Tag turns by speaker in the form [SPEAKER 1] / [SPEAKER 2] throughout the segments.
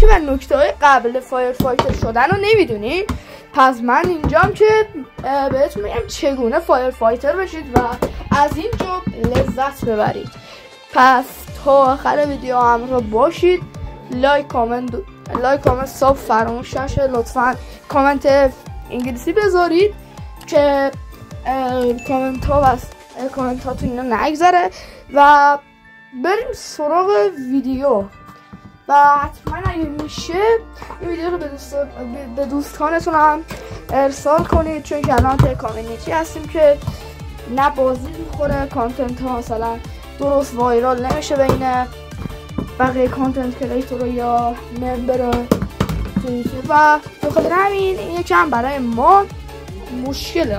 [SPEAKER 1] باشی و نکته های قبل فایر فایتر شدن رو نمیدونی، پس من اینجام که بهتون میگم چگونه فایر فایتر بشید و از این جاب لذت ببرید. پس تا آخر ویدیو همراه باشید. لایک کامنت ساب فراموش نشه. لطفا کامنت انگلیسی بذارید که کامنتاتون اینا نگذره و بریم سراغ ویدیو. و حتما اگه میشه این ویدیو رو به دوستانتون هم ارسال کنید، چون که الان توی کامیونیتی هستیم که نه بازی میخوره، کانتنت ها مثلا درست وایرال نمیشه بین بقیه کانتنت کریتور یا ممبر و بخاطر همین این یکم برای ما مشکله.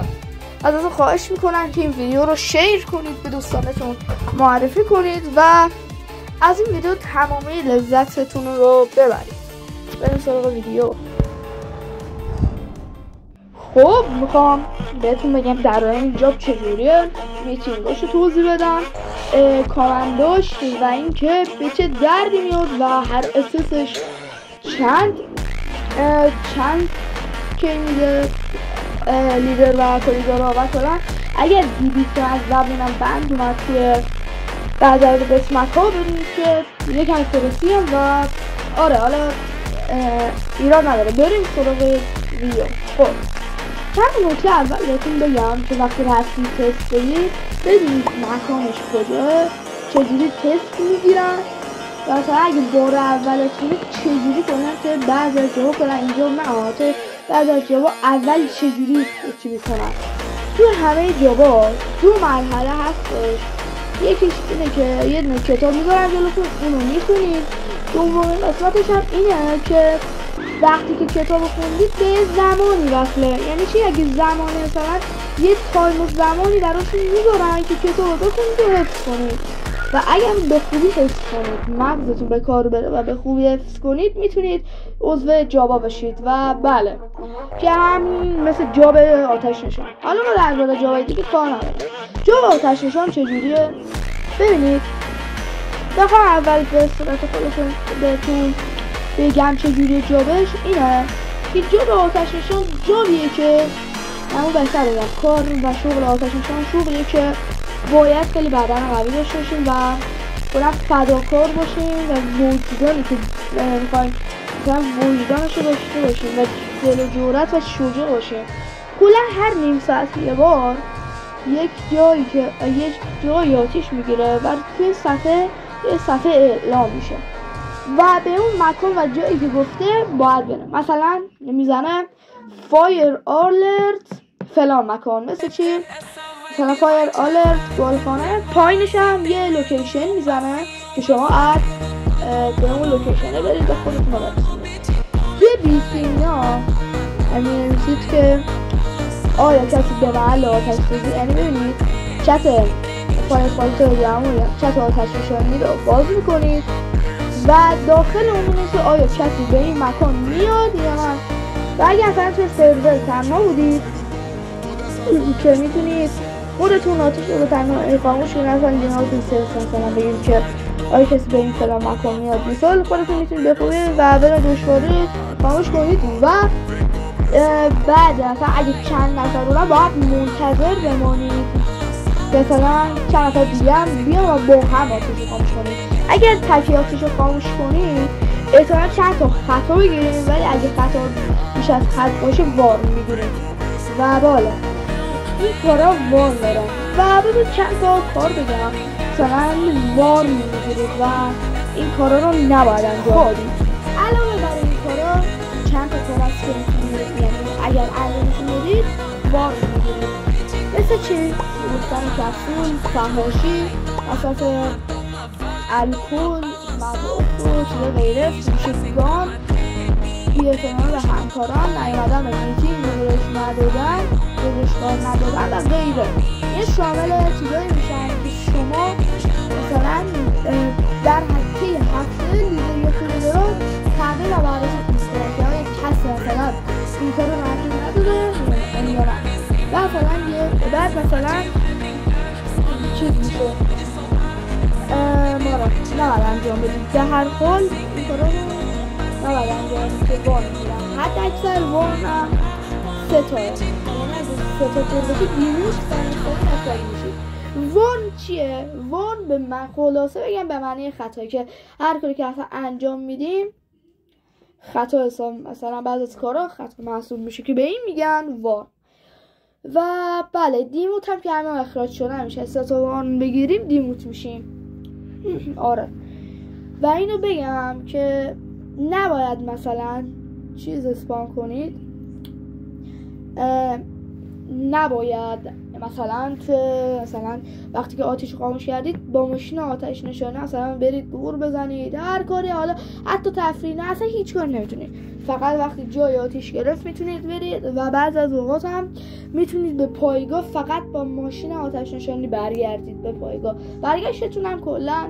[SPEAKER 1] ازتون خواهش میکنم که این ویدیو رو شیر کنید، به دوستانتون معرفی کنید و از این ویدیو تمامی لذتتون رو ببرید. بریم سراغ ویدیو. خب میخوام بهتون بگم در این جاب چجوریه، میتینگاش رو توضیح بدم، کامنداش و اینکه به چه دردی میاد و هر اساسش چند که میده لیدر و کوریدورا و کلا. اگر دیدید که از زبونم بند اومد توی بعد از قسمت ها بدونید که یکم فرسی هم و آره حالا ایراد نداره. بریم سراغ ویدیو. خب چند نکته اول بهتون بگم که وقتی هستید تست بدونید مکانش کجاه، چجوری تست میگیرن و مثلا اگه بار اولتونه چجوری کنن که بعضی از جواب کنن اینجا نه بعضی از جواب اول چجوری چی میکنن. تو همه جواب دو مرحله هستش، یکیش اینه که یه دونه کتاب میذارن جلوتون اونو میخونید، دومین قسمتش هم اینه که وقتی که کتاب خوندید به زمانی وصله. یعنی چی؟ اگه زمانی مثلا یه تایم و زمانی براشون میذارن که کتاب رو بخونید و حفظ کنید و اگر به خوبی حفظ کنید مغزتون به کار بره و به خوبی حفظ کنید میتونید عضو جابا بشید. و بله که همین مثل جاب آتش نشان. حالا ما در مورد جابای دیگه کار نداریم. جاب آتش نشان چجوریه؟ ببینید بخوام اول به صورت خودتون بهتون بگم چجوری جابش اینه که جاب آتش نشان جابیه که همون بهتر بگم کار و شغل آتش نشان شغلیه که باید خیلی بدن قوی داشته باشین و باید فداکار باشین و وجدانی که میخواین مثلا وجدانش رو داشته باشین و دل و جرأت و شجاع باشین. کلا هر نیم ساعت یه بار یک جایی آتیش میگیره و توی صفحه اعلام میشه و به اون مکان و جایی که گفته باید بره. مثلا میزنه فایر آلرت فلان مکان، مثل چی؟ مثلا فایر آلرت گلخانه، پایینش هم یه لوکیشن میزنه که شما از به اون لوکیشنه برید و خودتون رو برسونید. توی بیسینا می‌نویسید که آیا کسی به محل آتش سوزی، یعنی ببینید چت فایر فایتر یا همون چت آتش نشانی رو باز میکنید و داخل اون می‌نویسید آیا کسی به این مکان میاد یا نه. و اگر مثلا توی سرور تنها بودید که میتونید خودتون آتش رو تنها خاموش کنید، مثلا جنازتون مثلا بگید که آیا کسی به این فلان مکان میاد، مثال خودتون میتونید بخونید و بدون دشواری خاموش کنید و بعد مثلا اگه چند نفر بودن باید منتظر بمانید مثلا چند نفر دیگه هم بیان و با هم آتش رو خاموش کنید. اگر تکی آتش رو خاموش کنید احتمالا چند تا خطا بگیرید، ولی اگه خطا بیش از حد باشه وار میگیرید و بالا این کارا وار دارن و ببین چند تا کار بگم مثلا وار میگیرید و این کارا رو نباید انجام بدید. علاوه بر این کارا چند تا کار هست که میتونید، یعنی اگر انجامشون بدید وار میگیرید. مثل چی؟ ریختن کپسول، فحاشی، مصرف الکل، مواد و چیز غیره، فروشگان، بی‌اعتمادی به همکاران، نیامدن به میتینگ، گزارش ندادن و غیره. این شامل چیزایی میشن که شما مثلا در هفته لیدر یا کوریدورا تغییر و بررسی کنید که آیا کسی مثلا این کار رو انجام نداده یا نه و مثلا بعد مثلا چیز میشه ما را نباید انجام بدید. در هر حال این کار رو نباید انجام که وان میگیرم. حتی اکثر وانم 3 تاه، یعنی اگه 3 تا پر بشه دیروز سنستانی نتایی میشید. وان چیه؟ وان به من خلاصه بگم به معنی خطایی که هر کاری که اصلا انجام میدیم خطا حساب، مثلا بعضی از کارا خطا محسوب میشه که به این میگن وان. و بله دیموت هم که همه اخراج شده میشه، 3 تا وان بگیریم دیموت میشیم. آره و اینو بگم که نباید مثلا چیز اسپام کنید، نباید مثلا وقتی که آتیش خاموش کردید با ماشین آتش نشانه مثلا برید دور بزنید، هر کاری، حالا حتی تفریح نه اصلا هیچ کاری نمیتونید، فقط وقتی جای آتیش گرفت میتونید برید و بعض از اوقات هم میتونید به پایگاه فقط با ماشین آتش نشانی برگردید به پایگاه. برگشتتون هم کلا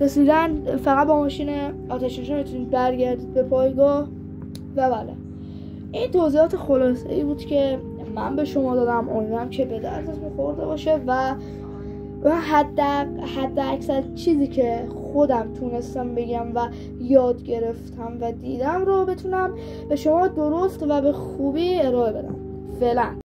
[SPEAKER 1] رسیدن فقط با ماشین آتش نشانی میتونید برگردید به پایگاه. و بله این توضیحات خلاصه ای بود که من به شما دادم، امیدوارم که به دردتون خورده باشه و حد اکثر چیزی که خودم تونستم بگم و یاد گرفتم و دیدم رو بتونم به شما درست و به خوبی ارائه بدم. فعلا